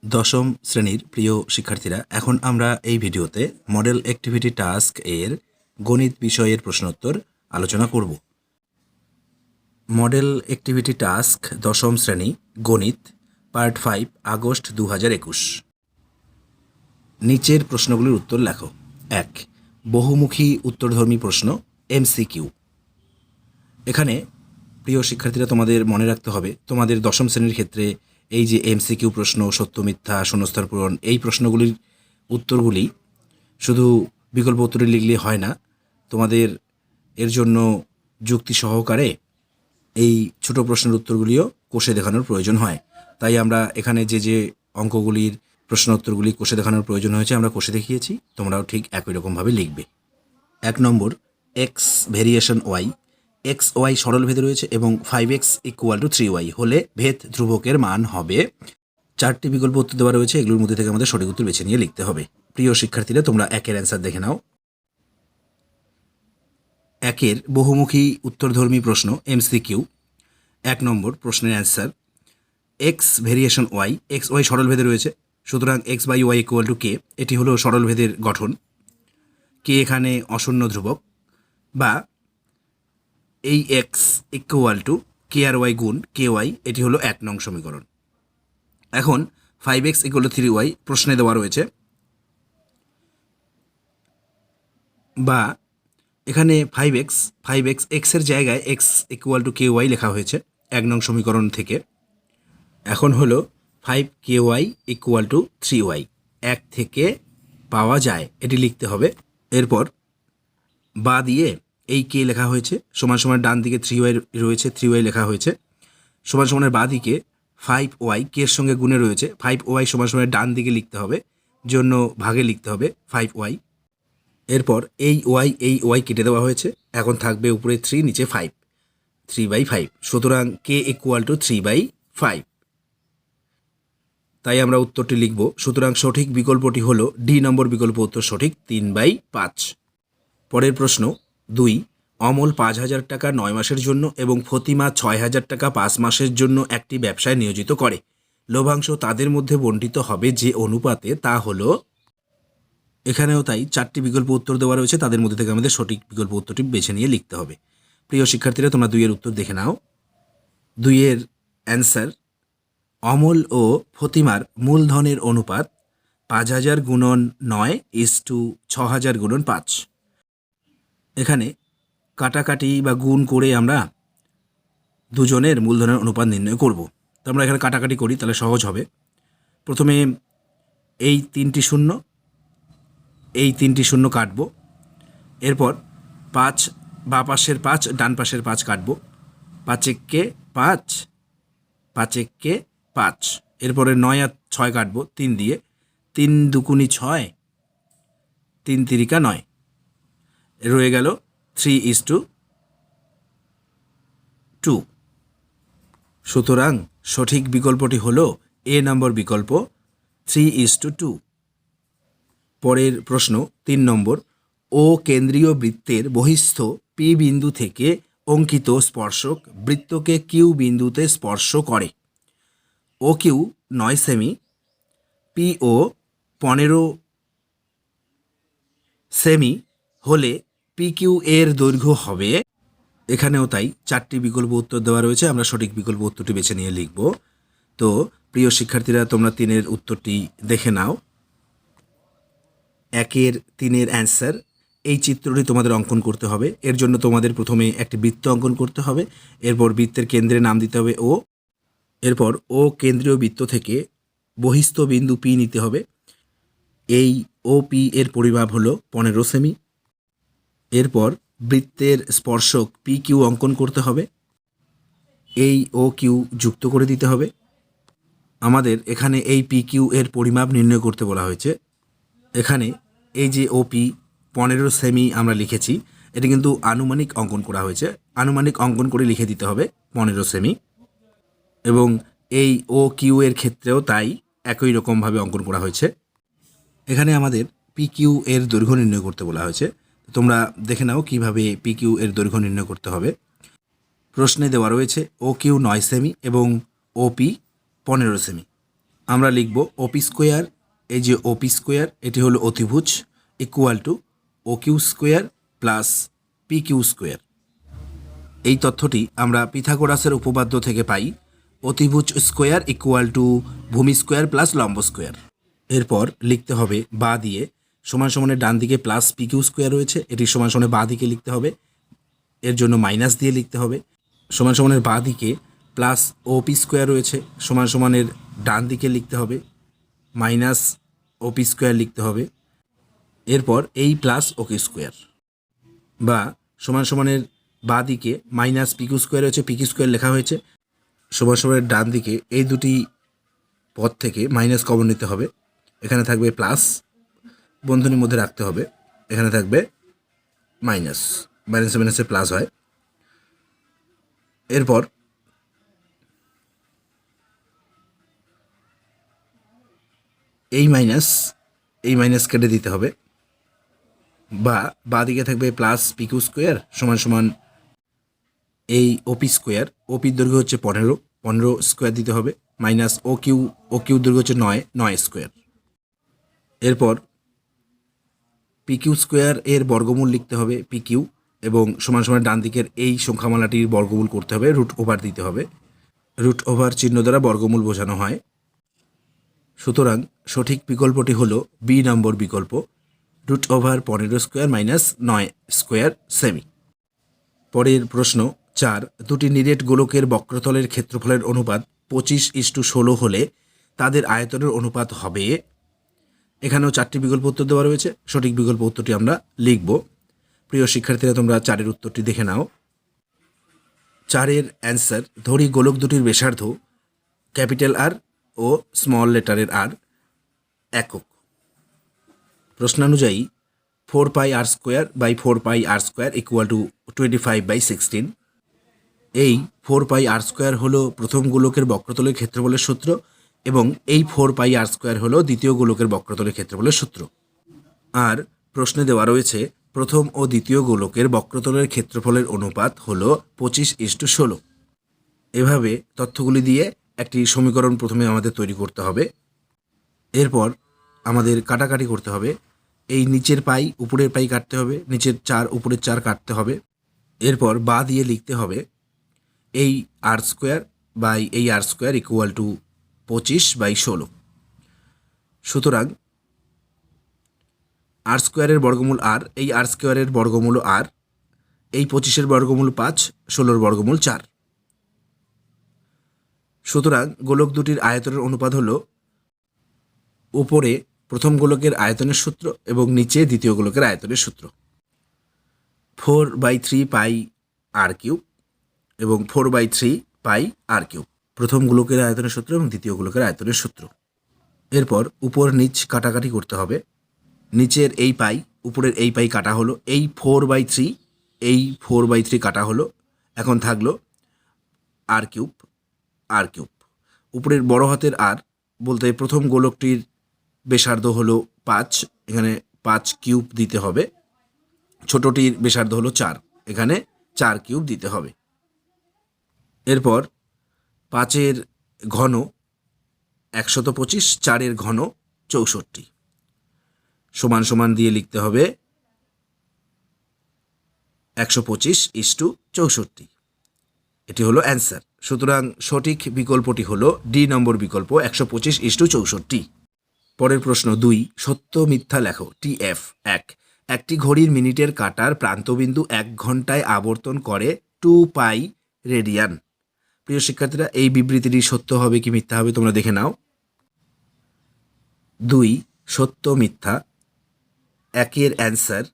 দশম শ্রেণীর প্রিয় শিক্ষার্থীরা, এখন আমরা এই ভিডিওতে মডেল অ্যাক্টিভিটি টাস্ক এর গণিত বিষয়ের প্রশ্নোত্তর আলোচনা করব। মডেল অ্যাক্টিভিটি টাস্ক দশম শ্রেণী গণিত পার্ট 5 আগস্ট 2021। নিচের প্রশ্নগুলির উত্তর লেখো। 1. বহুমুখী উত্তরধর্মী প্রশ্ন MCQ। এখানে প্রিয় শিক্ষার্থীরা তোমাদের মনে রাখতে হবে, তোমাদের দশম শ্রেণীর ক্ষেত্রে এই যে MCQ প্রশ্ন, সত্য মিথ্যা, শূন্যস্থান পূরণ, এই প্রশ্নগুলির উত্তরগুলি শুধু বিকল্প উত্তরে লিখলে হয় না, তোমাদের এর জন্য যুক্তি সহকারে এই ছোট প্রশ্নের উত্তরগুলিও কষে দেখানোর প্রয়োজন হয়। তাই আমরা এখানে যে অঙ্কগুলির প্রশ্ন উত্তরগুলি কষে দেখানোর প্রয়োজন হয়েছে আমরা কষে দেখিয়েছি, তোমরাও ঠিক একই রকমভাবে লিখবে। 1 নম্বর, x variation Y, x Y সরল ভেদে রয়েছে এবং 5x = 3y হলে ভেদ ধ্রুবকের মান হবে। 4টি বিকল্প উত্তর দেওয়া রয়েছে, এগুলোর মধ্যে থেকে আমাদের সঠিক উত্তর বেছে নিয়ে লিখতে হবে। প্রিয় শিক্ষার্থীরা, তোমরা একের অ্যান্সার দেখে নাও। একের বহুমুখী উত্তরধর্মী প্রশ্ন MCQ। 1 নম্বর প্রশ্নের answer, X variation Y, x Y সরল ভেদে রয়েছে, সুতরাং x/y = k, এটি হলো সরল ভেদের গঠন। কে এখানে অশূন্য ধ্রুবক, বা এই x = k/y গুণ ky, এটি হলো 1 নং সমীকরণ। এখন 5x = 3y প্রশ্নে দেওয়া রয়েছে, বা এখানে 5x এর জায়গায় x = ky লেখা হয়েছে 1 নং সমীকরণ থেকে। এখন হলো 5ky = 3y 1 থেকে পাওয়া যায়, এটি লিখতে হবে। এরপর বা দিয়ে এই কে লেখা হয়েছে, সমান সমান ডান দিকে 3y রয়েছে, 3y লেখা হয়েছে, সমান সমানের বা দিকে 5y কে এর সঙ্গে গুণে রয়েছে, 5y সমান সমানের ডান দিকে লিখতে হবে, জন্য ভাগে লিখতে হবে 5y। এরপর এই y কেটে দেওয়া হয়েছে, এখন থাকবে উপরে 3, নিচে 5, 3/5, সুতরাং k = 3/5। তাই আমরা উত্তরটি লিখব। সুতরাং সঠিক বিকল্পটি হলো ডি নম্বর বিকল্প উত্তর সঠিক, 3/5। পরের প্রশ্ন 2, অমল 5,000 টাকা 9 মাসের জন্য এবং ফতিমা 6,000 টাকা 5 মাসের জন্য একটি ব্যবসায় নিয়োজিত করে। লভ্যাংশ তাদের মধ্যে বণ্টিত হবে যে অনুপাতে, তা হলো। এখানেও তাই 4টি বিকল্প উত্তর দেওয়া রয়েছে, তাদের মধ্যে থেকে আমাদের সঠিক বিকল্প উত্তরটি বেছে নিয়ে লিখতে হবে। প্রিয় শিক্ষার্থীরা, তোমরা 2 এর উত্তর দেখে নাও। 2 এর অ্যান্সার, অমল ও ফতিমার মূলধনের অনুপাত 5,000 গুণন 9 = 6,000 গুণন 5। এখানে কাটাকাটি বা গুণ করে আমরা দুজনের মূলধনের অনুপাত নির্ণয় করব। তো আমরা এখানে কাটাকাটি করি, তাহলে সহজ হবে। প্রথমে এই 3টি শূন্য, এই 3টি শূন্য কাটব। এরপর 5 বা পাশের 5 ডান পাশের 5 কাটব, 5 একে 5, 5 একে 5। এরপরে 9 আর 6 কাটব 3 দিয়ে, 3 দুগুণি 6, 3 তিরিকা 9, রয়ে গেল 3:2। সুতরাং সঠিক বিকল্পটি হলো এ নম্বর বিকল্প, 3:2। পরের প্রশ্ন 3 নম্বর, ও কেন্দ্রীয় বৃত্তের বহিস্থ পি বিন্দু থেকে অঙ্কিত স্পর্শক বৃত্তকে কিউ বিন্দুতে স্পর্শ করে। ও কিউ 9 সেমি, পি ও 15 সেমি হলে পি কিউ এর দৈর্ঘ্য হবে। এখানেও তাই 4টি বিকল্প উত্তর দেওয়া রয়েছে, আমরা সঠিক বিকল্প উত্তরটি বেছে নিয়ে লিখব। তো প্রিয় শিক্ষার্থীরা, তোমরা 3-এর উত্তরটি দেখে নাও। 1-এর 3-এর অ্যান্সার, এই চিত্রটি তোমাদের অঙ্কন করতে হবে। এর জন্য তোমাদের প্রথমে একটি বৃত্ত অঙ্কন করতে হবে, এরপর বৃত্তের কেন্দ্রে নাম দিতে হবে ও, এরপর ও কেন্দ্রীয় বৃত্ত থেকে বহিস্থ বিন্দু পি নিতে হবে। এই ও পি এর পরিমাপ হলো 15 সেমি। এরপর বৃত্তের স্পর্শক পি কিউ অঙ্কন করতে হবে, এই ও কিউ যুক্ত করে দিতে হবে। আমাদের এখানে এই পি কিউ এর পরিমাপ নির্ণয় করতে বলা হয়েছে। এখানে এই যে ওপি 15 সেমি আমরা লিখেছি, এটি কিন্তু আনুমানিক অঙ্কন করা হয়েছে, আনুমানিক অঙ্কন করে লিখে দিতে হবে 15 সেমি। এবং এই ও কিউ এর ক্ষেত্রেও তাই একই রকমভাবে অঙ্কন করা হয়েছে। এখানে আমাদের পি কিউ এর দৈর্ঘ্য নির্ণয় করতে বলা হয়েছে। তোমরা দেখে নাও কিভাবে পি কিউ এর দৈর্ঘ্য নির্ণয় করতে হবে। প্রশ্নে দেওয়া রয়েছে ও কিউ 9 সেমি এবং ওপি 15 সেমি। আমরা লিখব ওপি স্কোয়ার, এই যে ওপি স্কোয়ার এটি হলো অতিভুজ, equal to O Q square plus P Q square. এই তথ্যটি আমরা পিথাগোরাসের উপপাদ্য থেকে পাই। অতিভুজ স্কোয়ার ইকুয়াল টু ভূমি স্কোয়ার প্লাস লম্ব স্কোয়ার। এরপর লিখতে হবে বা দিয়ে সমান সমানের ডান দিকে প্লাস পি কিউ স্কোয়ার রয়েছে, এটি সমান সমানের বা দিকে লিখতে হবে, এর জন্য মাইনাস দিয়ে লিখতে হবে। সমান সমানের বা দিকে প্লাস ওপি স্কোয়ার রয়েছে, সমান সমানের ডান দিকে লিখতে হবে, মাইনাস ওপি স্কোয়ার লিখতে হবে। এরপর এই প্লাস ওকে স্কোয়ার, বা সমান সমানের বা দিকে মাইনাস পিকিউ স্কোয়ার রয়েছে, পিকিউ স্কোয়ার লেখা হয়েছে, সমান সমানের ডান দিকে এই দুটি পদ থেকে মাইনাস কমন নিতে হবে। এখানে থাকবে প্লাস, বন্ধনীর মধ্যে রাখতে হবে, এখানে থাকবে মাইনাস, মাইনাসে মাইনাসে প্লাস হয়। এরপর এই মাইনাস কেটে দিতে হবে, বা দিকে থাকবে প্লাস পিকিউ স্কোয়ার সমান সমান এই ওপি স্কোয়ার, ওপির দৈর্ঘ্য হচ্ছে 15 স্কোয়ার দিতে হবে, মাইনাস ও কিউ দৈর্ঘ্য হচ্ছে 9 স্কোয়ার। এরপর পিকিউ স্কোয়ার এর বর্গমূল লিখতে হবে পিকিউ, এবং সমান সমান ডান দিকের এই সংখ্যামালাটির বর্গমূল করতে হবে, রুট ওভার দিতে হবে। রুট ওভার চিহ্ন দ্বারা বর্গমূল বোঝানো হয়। সুতরাং সঠিক বিকল্পটি হলো বি নম্বর বিকল্প, root over 15 square minus 9 square সেমি। পরের প্রশ্ন 4, দুটি নিরেট গোলকের বক্রতলের ক্ষেত্রফলের অনুপাত 25:16 হলে তাদের আয়তনের অনুপাত হবে। এখানেও 4টি বিকল্প উত্তর দেওয়া রয়েছে, সঠিক বিকল্প উত্তরটি আমরা লিখব। প্রিয় শিক্ষার্থীরা, তোমরা 4-এর উত্তরটি দেখে নাও। 4-এর অ্যান্সার, ধরি গোলক দুটির ব্যাসার্ধ ক্যাপিটাল আর ও স্মল লেটারের আর একক। প্রশ্নানুযায়ী 4πr² by 4πr² equal to 25/16। এই 4πr² হলো প্রথম গোলকের বক্রতলের ক্ষেত্রফলের সূত্র, এবং এই 4πr² হলো দ্বিতীয় গোলকের বক্রতলের ক্ষেত্রফলের সূত্র। আর প্রশ্নে দেওয়া রয়েছে প্রথম ও দ্বিতীয় গোলকের বক্রতলের ক্ষেত্রফলের অনুপাত হলো 25:16। এভাবে তথ্যগুলি দিয়ে একটি সমীকরণ প্রথমে আমাদের তৈরি করতে হবে। এরপর আমাদের কাটাকাটি করতে হবে, এই নিচের পাই উপরের পাই কাটতে হবে, নিচের 4 উপরের 4 কাটতে হবে। এরপর বা দিয়ে লিখতে হবে এই r² বাই এই r² ইকুয়াল টু 25/16। সুতরাং r² বর্গমূল r, এই r² বর্গমূল r, এই 25-এর বর্গমূল 5, 16-র বর্গমূল 4। সুতরাং গোলক দুটির আয়তনের অনুপাত হলো উপরে প্রথম গোলকের আয়তনের সূত্র এবং নিচে দ্বিতীয় গোলকের আয়তনের সূত্র, 4/3 পাই r³ এবং 4/3 পাই r³, প্রথম গোলকের আয়তনের সূত্র এবং দ্বিতীয় গোলকের আয়তনের সূত্র। এরপর উপর নিচ কাটাকাটি করতে হবে, নিচের এই পাই উপরের এই পাই কাটা হলো, এই 4/3 এই 4/3 কাটা হলো, এখন থাকলো r³ উপরের বড় হাতের আর বলতে প্রথম গোলকটির ব্যাসার্ধ হলো 5, এখানে 5³ দিতে হবে, ছোটটির ব্যাসার্ধ হলো 4, এখানে 4³ দিতে হবে। এরপর 5-এর ঘন 125, 4-এর ঘন 64, সমান সমান দিয়ে লিখতে হবে 125:64। এটি হলো অ্যান্সার। সুতরাং সঠিক বিকল্পটি হলো ডি নম্বর বিকল্প, 125:64। পরের প্রশ্ন 2, সত্য মিথ্যা লেখো। TF 1, একটি ঘড়ির মিনিটের কাঁটার প্রান্তবিন্দু 1 ঘন্টায় আবর্তন করে 2π রেডিয়ান। প্রিয় শিক্ষার্থীরা, এই বিবৃতিটি সত্য হবে কি মিথ্যা হবে তোমরা দেখে নাও। 2, সত্য মিথ্যা। 1-এর অ্যান্সার,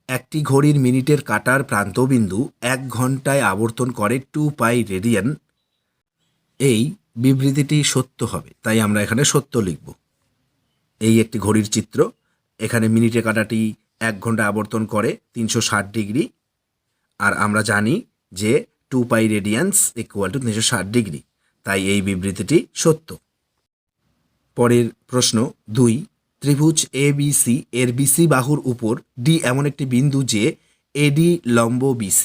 একটি ঘড়ির মিনিটের কাঁটার প্রান্তবিন্দু 1 ঘন্টায় আবর্তন করে 2π রেডিয়ান। এই বিবৃতিটি সত্য হবে, তাই আমরা এখানে সত্য লিখব। এই একটি ঘড়ির চিত্র, এখানে মিনিটের কাঁটাটি 1 ঘন্টা আবর্তন করে 360 ডিগ্রি, আর আমরা জানি যে 2π রেডিয়ান্স ইকুয়াল টু 360 ডিগ্রি, তাই এই বিবৃতিটি সত্য। পরের প্রশ্ন 2, ত্রিভুজ ABC এর BC বাহুর উপর D এমন একটি বিন্দু যে AD লম্ব BC।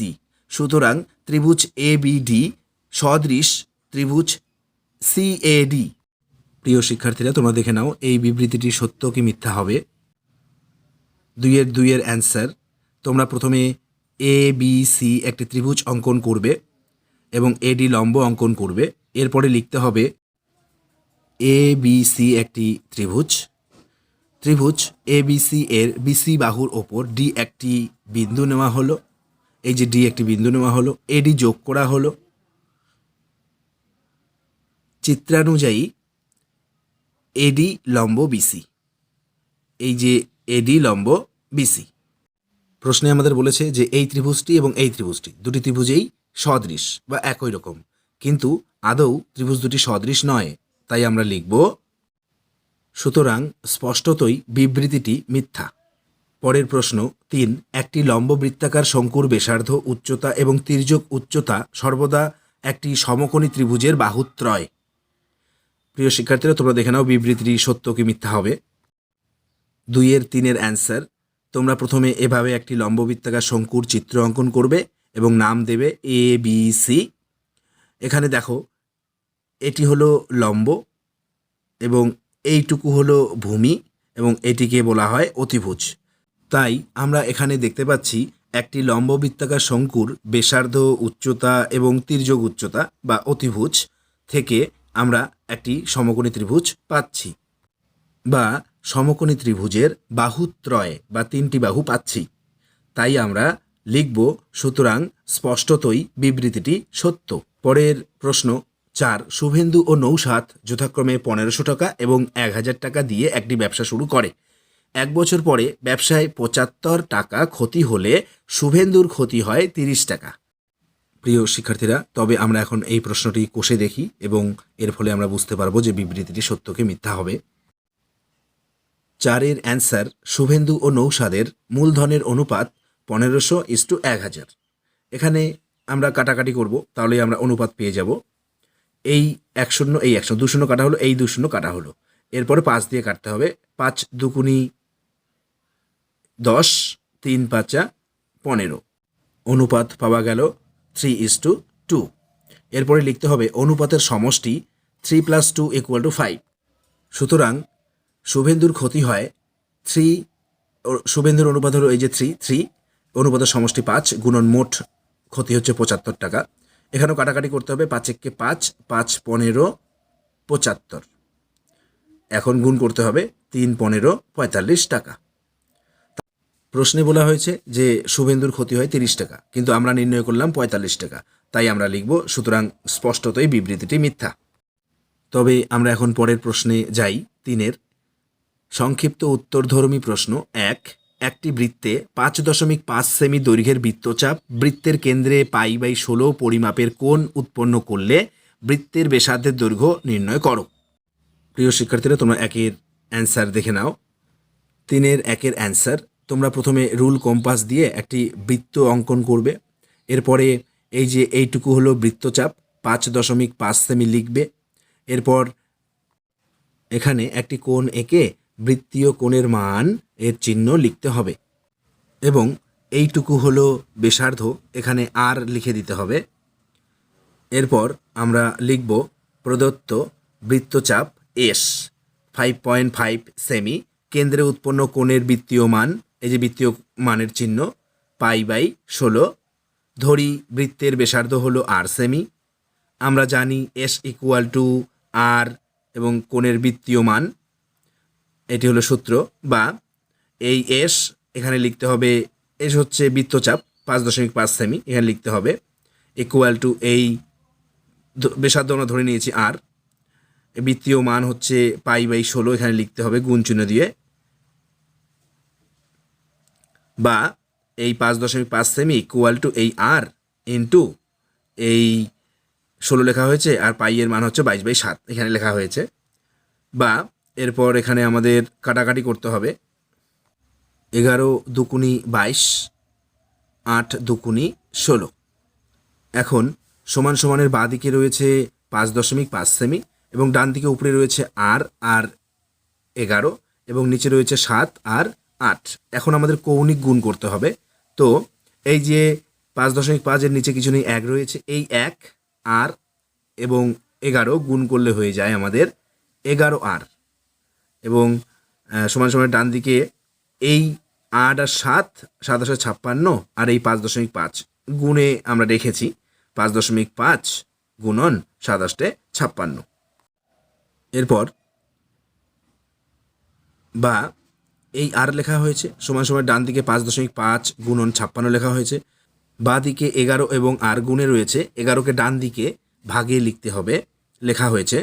সুতরাং ত্রিভুজ ABD সদৃশ ত্রিভুজ CAD। প্রিয় শিক্ষার্থীরা, তোমরা দেখে নাও এই বিবৃতিটি সত্য কি মিথ্যা হবে। 2-এর অ্যান্সার, তোমরা প্রথমে ABC একটি ত্রিভুজ অঙ্কন করবে এবং AD লম্ব অঙ্কন করবে। এরপরে লিখতে হবে ABC একটি ত্রিভুজ ABC এর BC বাহুর ওপর D একটি বিন্দু নেওয়া হলো। এই যে D একটি বিন্দু নেওয়া হলো, AD যোগ করা হলো। চিত্রানুযায়ী AD লম্ব BC, এই যে AD লম্ব BC। প্রশ্নে আমাদের বলেছে যে এই ত্রিভুজটি এবং এই ত্রিভুজটি দুটি ত্রিভুজেই সদৃশ বা একই রকম, কিন্তু আদৌ ত্রিভুজ দুটি সদৃশ নয়। তাই আমরা লিখব সুতরাং স্পষ্টতই বিবৃতিটি মিথ্যা। পরের প্রশ্ন 3, একটি লম্ব বৃত্তাকার শঙ্কুর ব্যাসার্ধ, উচ্চতা এবং তির্যক উচ্চতা সর্বদা একটি সমকোণী ত্রিভুজের বাহুত্রয়। প্রিয় শিক্ষার্থীরা, তোমরা দেখে নাও বিবৃতিটি সত্য কি মিথ্যা হবে। 2-3-এর অ্যান্সার, তোমরা প্রথমে এভাবে একটি লম্ব বৃত্তাকার শঙ্কুর চিত্র অঙ্কন করবে এবং নাম দেবে ABC। এখানে দেখো এটি হলো লম্ব এবং এইটুকু হলো ভূমি এবং এটিকে বলা হয় অতিভুজ। তাই আমরা এখানে দেখতে পাচ্ছি একটি লম্ব বৃত্তাকার শঙ্কুর ব্যাসার্ধ, উচ্চতা এবং তির্যক উচ্চতা বা অতিভুজ থেকে আমরা একটি সমকোণী ত্রিভুজ পাচ্ছি বা সমকোণী ত্রিভুজের বাহুত্রয় বা 3টি বাহু পাচ্ছি। তাই আমরা লিখব সুতরাং স্পষ্টতই বিবৃতিটি সত্য। পরের প্রশ্ন 4, শুভেন্দু ও নৌসাদ যথাক্রমে 1500 টাকা এবং 1000 টাকা দিয়ে একটি ব্যবসা শুরু করে। 1 বছর পরে ব্যবসায় 75 টাকা ক্ষতি হলে শুভেন্দুর ক্ষতি হয় 30 টাকা। প্রিয় শিক্ষার্থীরা, তবে আমরা এখন এই প্রশ্নটি কষে দেখি এবং এর ফলে আমরা বুঝতে পারবো যে বিবৃতিটি সত্য কি মিথ্যা হবে। 4-এর অ্যান্সার, শুভেন্দু ও নৌসাদের মূলধনের অনুপাত 1500:1000। এখানে আমরা কাটাকাটি করব, তাহলে আমরা অনুপাত পেয়ে যাব। এই 1 এই 1 2 কাটা হলো, এই 2 কাটা হলো, এরপরে 5 দিয়ে কাটতে হবে। 5 দুগুণি 10, 3 5 15। অনুপাত পাওয়া গেল 3:2। এরপরে লিখতে হবে অনুপাতের সমষ্টি 3 + 2 = 5। সুতরাং শুভেন্দুর ক্ষতি হয় 3, শুভেন্দুর অনুপাত হলো এই যে 3, অনুপাতের সমষ্টি 5 গুণন মোট ক্ষতি হচ্ছে 75 টাকা। এখানেও কাটাকাটি করতে হবে, 5 × 5, 5 15 75। এখন গুণ করতে হবে 3 15 45 টাকা। প্রশ্নে বলা হয়েছে যে শুভেন্দুর ক্ষতি হয় 30 টাকা, কিন্তু আমরা নির্ণয় করলাম 45 টাকা। তাই আমরা লিখব সুতরাং স্পষ্টতই বিবৃতিটি মিথ্যা। তবে আমরা এখন পরের প্রশ্নে যাই। 3-এর সংক্ষিপ্ত উত্তরধর্মী প্রশ্ন 1, একটি বৃত্তে 5.5 সেমি দৈর্ঘ্যের বৃত্তচাপ বৃত্তের কেন্দ্রে π/16 পরিমাপের কোণ উৎপন্ন করলে বৃত্তের ব্যাসার্ধের দৈর্ঘ্য নির্ণয় করো। প্রিয় শিক্ষার্থীরা, তোমরা 1-এর অ্যান্সার দেখে নাও। 3-এর 1-এর অ্যান্সার, তোমরা প্রথমে রুল কম্পাস দিয়ে একটি বৃত্ত অঙ্কন করবে। এরপরে এই যে এইটুকু হলো বৃত্তচাপ, 5.5 সেমি লিখবে। এরপর এখানে একটি কোণ এঁকে বৃত্তীয় কোণের মান এর চিহ্ন লিখতে হবে এবং এইটুকু হলো ব্যাসার্ধ, এখানে আর লিখে দিতে হবে। এরপর আমরা লিখব প্রদত্ত বৃত্তচাপ S 5.5 সেমি, কেন্দ্রে উৎপন্ন কোণের বৃত্তীয় মান, এই যে বৃত্তীয় মানের চিহ্ন π/16, ধরি বৃত্তের ব্যাসার্ধ হলো R সেমি। আমরা জানি S = R এবং কোণের বৃত্তীয় মান, এটি হলো সূত্র। বা এই S এখানে লিখতে হবে, S হচ্ছে বৃত্তচাপ 5.5 সেমি, এখানে লিখতে হবে = এই ব্যাসার্ধ আমরা ধরে নিয়েছি R, বৃত্তীয় মান হচ্ছে π/16, এখানে লিখতে হবে গুণ চিহ্ন দিয়ে। বা এই 5.5 সেমি = এই R ইন্টু এই 16 লেখা হয়েছে আর পাইয়ের মান হচ্ছে 22/7 এখানে লেখা হয়েছে। বা এরপর এখানে আমাদের কাটাকাটি করতে হবে, 11 দুগুণি 22, 8 দুগুণি 16। এখন সমান সমানের বাঁ দিকে রয়েছে 5.5 সেমি এবং ডান দিকে উপরে রয়েছে আর 11 এবং নিচে রয়েছে 7 আর 8। এখন আমাদের কৌণিক গুণ করতে হবে। তো এই যে 5.5 এর নিচে কিছু নেই, 1 রয়েছে, এই 1 আর এবং 11 গুণ করলে হয়ে যায় আমাদের 11r এবং সমান সমান ডান দিকে এই 8 আর 7, 7 আর 56 আর এই 5.5 গুণে আমরা রেখেছি 5.5 গুণন 7×56। এরপর বা এই আর লেখা হয়েছে সমান সমান ডান দিকে 5.5 গুণন 56 লেখা হয়েছে, বা দিকে 11 এবং আর গুণে রয়েছে 11কে ডান দিকে ভাগে লিখতে হবে লেখা হয়েছে।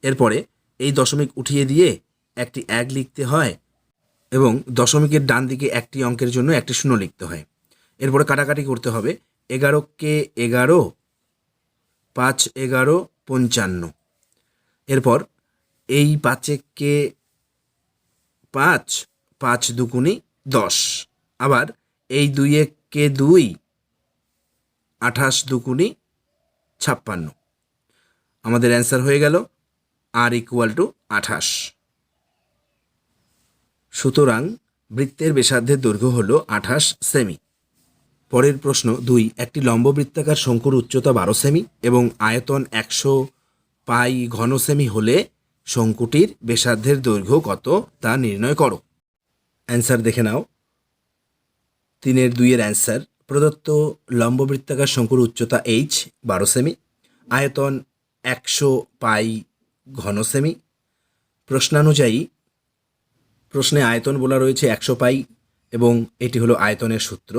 এরপরে এই দশমিক উঠিয়ে দিয়ে একটি 1 লিখতে হয় এবং দশমিকের ডান দিকে একটি অঙ্কের জন্য একটি 0 লিখতে হয়। এরপরে কাটাকাটি করতে হবে 11কে 11, 5 11 55। এরপর এই 5কে 5, 5 দুগুণে 10, আবার এই 2কে 2, 28 দুগুণে 56। আমাদের অ্যান্সার হয়ে গেল আর ইকুয়াল টু 28। সুতরাং বৃত্তের ব্যাসার্ধের দৈর্ঘ্য হল 28 সেমি। পরের প্রশ্ন 2, একটি লম্ববৃত্তাকার শঙ্কুর উচ্চতা 12 সেমি এবং আয়তন 100 পাই ঘন সেমি হলে শঙ্কুটির ব্যাসার্ধের দৈর্ঘ্য কত তা নির্ণয় করো। অ্যান্সার দেখে নাও। 3-2 অ্যান্সার। প্রদত্ত লম্ববৃত্তাকার শঙ্কুর উচ্চতা h 12 সেমি, আয়তন 100 পাই ঘন সেমি। প্রশ্নানুযায়ী প্রশ্নে আয়তন বলা রয়েছে 100 পাই এবং এটি হলো আয়তনের সূত্র।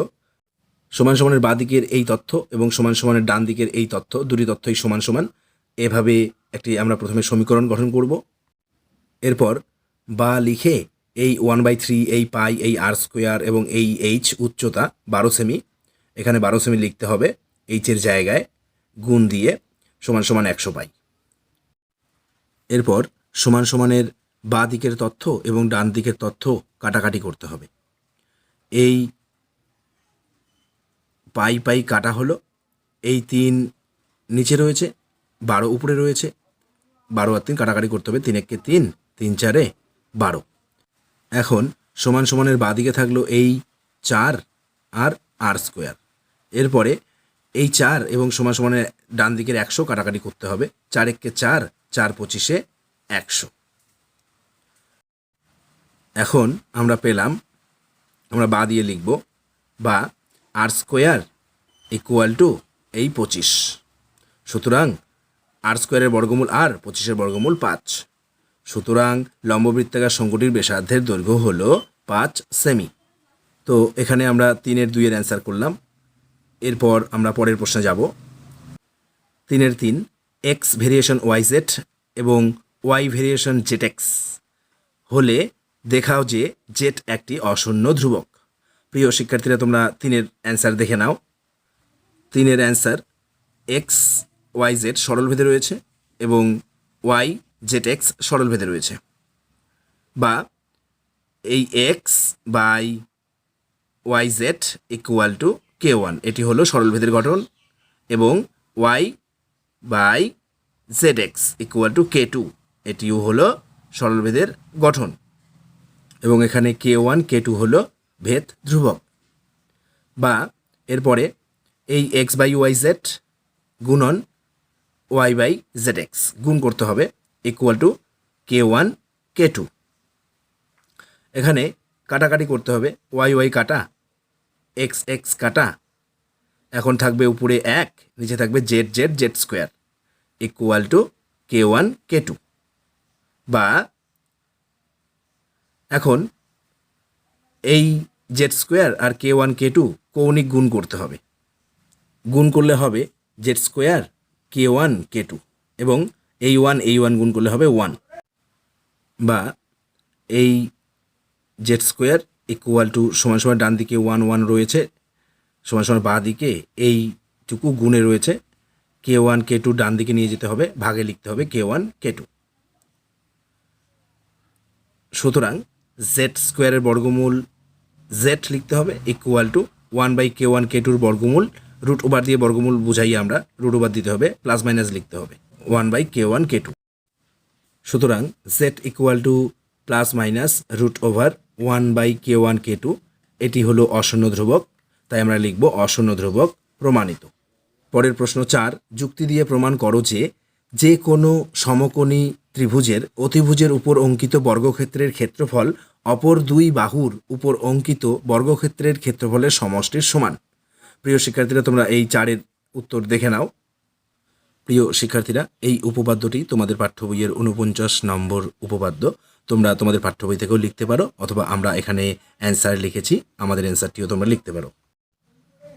সমান সমানের বাঁ দিকের এই তথ্য এবং সমান সমানের ডান দিকের এই তথ্য, দুটি তথ্যই সমান সমান। এভাবে একটি আমরা প্রথমে সমীকরণ গঠন করব। এরপর বা লিখে এই 1/3, এই পাই, এই আর স্কোয়ার এবং এই এইচ উচ্চতা 12 সেমি, এখানে 12 সেমি লিখতে হবে এইচের জায়গায়, গুণ দিয়ে সমান সমান 100 পাই। এরপর সমান সমানের বাঁ দিকের তথ্য এবং ডান দিকের তথ্য কাটাকাটি করতে হবে। এই পাই পাই কাটা হলো, এই 3 নিচে রয়েছে, 12 উপরে রয়েছে, 12 আর 3 কাটাকাটি করতে হবে, 3-1 3, 3-4 12। এখন সমান সমানের বাঁ দিকে থাকলো এই 4 আর আর স্কোয়ার। এরপরে এই 4 এবং সমান সমানের ডান দিকের 100 কাটাকাটি করতে হবে, 4-1 4, 4-25 100। এখন আমরা পেলাম, আমরা বাঁ দিয়ে লিখব বা আর স্কোয়ার ইকুয়াল টু এই 25। সুতরাং আর স্কোয়ারের বর্গমূল আর, 25-এর বর্গমূল 5। সুতরাং লম্ববৃত্তাকার শঙ্কুটির ব্যাসার্ধের দৈর্ঘ্য হল 5 সেমি। তো এখানে আমরা 3-2 অ্যান্সার করলাম। এরপর আমরা পরের প্রশ্নে যাব। 3-3 এক্স ভেরিয়েশন ওয়াই জেড এবং ওয়াই ভেরিয়েশন জেড এক্স হলে দেখাও যে জেড একটি অশূন্য ধ্রুবক। প্রিয় শিক্ষার্থীরা, তোমরা 3-এর অ্যান্সার দেখে নাও। 3-এর অ্যান্সার এক্স ওয়াই জেড সরলভেদে রয়েছে এবং ওয়াই জেড এক্স সরলভেদে রয়েছে, বা এই X by Y Z equal to K1, এটি হলো সরলভেদের গঠন, এবং Y by Z X equal to K2, এটিও হলো সরলভেদের গঠন, এবং এখানে K1 K2 হলো ভেদ ধ্রুবক। বা এরপরে এই এক্স বাই ওয়াই জেড গুণন ওয়াই বাই জেড এক্স গুণ করতে হবে ইকুয়াল টু K1 K2। এখানে কাটাকাটি করতে হবে, ওয়াই ওয়াই কাটা, এক্স এক্স কাটা, এখন থাকবে উপরে 1, নিচে থাকবে Z Z Z square equal to K1 K2। বা এখন এই জেড স্কোয়ার আর K1 K2 কৌণিক গুণ করতে হবে, গুণ করলে হবে জেড স্কোয়ার K1 K2, এবং এই 1 গুণ করলে হবে 1। বা এই জেড স্কোয়ার ইকুয়াল টু সমান সমান ডান দিকে 1 রয়েছে, সমান সমান বাঁ দিকে এইটুকু গুণে রয়েছে, K1 K2 ডান দিকে নিয়ে যেতে হবে, ভাগে লিখতে হবে K1 K2। সুতরাং জেড স্কোয়ারের বর্গমূল জেড লিখতে হবে ইকুয়াল টু 1/K1 K2-র বর্গমূল, রুট ওভার দিয়ে বর্গমূল বুঝাই আমরা, রুট ওভার দিতে হবে, প্লাস মাইনাস লিখতে হবে 1/K1 K2। সুতরাং Z equal to plus minus root over 1/K1 K2, এটি হলো অশূন্য ধ্রুবক, তাই আমরা লিখব অশূন্য ধ্রুবক প্রমাণিত। পরের প্রশ্ন 4, যুক্তি দিয়ে প্রমাণ করো যে যে কোনো সমকোণী ত্রিভুজের অতিভুজের উপর অঙ্কিত বর্গক্ষেত্রের ক্ষেত্রফল অপর দুই বাহুর উপর অঙ্কিত বর্গক্ষেত্রের ক্ষেত্রফলের সমষ্টির সমান। প্রিয় শিক্ষার্থীরা, তোমরা এই 4-এর উত্তর দেখে নাও। প্রিয় শিক্ষার্থীরা, এই উপপাদ্যটি তোমাদের পাঠ্য বইয়ের 49 নম্বর উপপাদ্য। তোমরা তোমাদের পাঠ্য বই থেকেও লিখতে পারো, অথবা আমরা এখানে অ্যান্সার লিখেছি, আমাদের অ্যান্সারটিও তোমরা লিখতে পারো।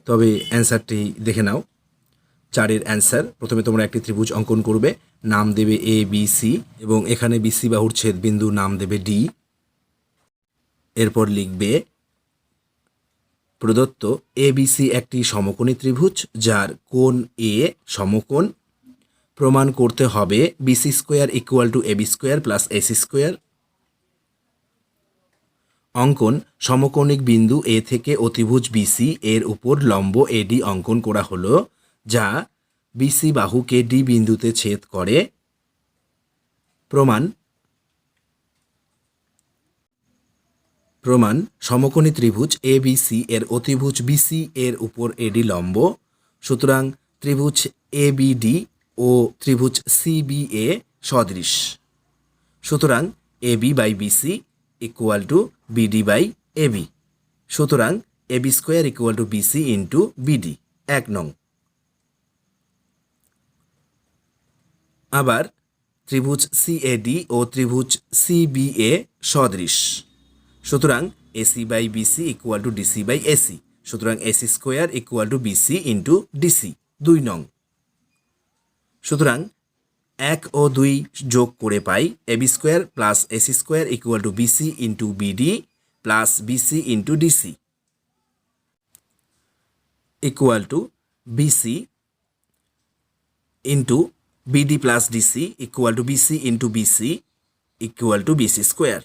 তবে অ্যান্সারটি দেখে নাও। 4-এর অ্যান্সার, প্রথমে তোমরা একটি ত্রিভুজ অঙ্কন করবে, নাম দেবে এ বি সি, এবং এখানে বিসি বাহুর ছেদবিন্দু নাম দেবে ডি। এরপর লিখবে প্রদত্ত এবিসি একটি সমকোণী ত্রিভুজ যার কোণ এ সমকোণ। প্রমাণ করতে হবে BC square equal to AB square plus AC square. অঙ্কন, সমকোণিক বিন্দু এ থেকে অতিভুজ বিসি এর উপর লম্ব এডি অঙ্কন করা হলো, যা বিসি বাহুকে ডি বিন্দুতে ছেদ করে। প্রমাণ, সমকোণী ত্রিভুজ এ বিসি এর অতিভুজ বিসি এর উপর এডি লম্ব, সুতরাং ত্রিভুজ এ বিডি ও ত্রিভুজ সিবিএ সদৃশ। সুতরাং AB by BC equal to BD by AB, সুতরাং AB square equal to BC into BD. 1 নং। আবার ত্রিভুজ সিএডি ও ত্রিভুজ সিবিএ সদৃশ, সুতরাং AC by BC equal to DC by AC, সুতরাং AC square equal to BC into DC. 2 নং। সুতরাং 1 ও 2 যোগ করে পাই AB square plus AC square equal to BC into BD plus BC into DC equal to BC into BD plus DC equal to BC into BC equal to BC square.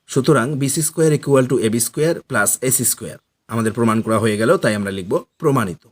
সুতরাং BC square equal to AB square plus AC square আমাদের প্রমাণ করা হয়ে গেল, তাই আমরা লিখব প্রমাণিত।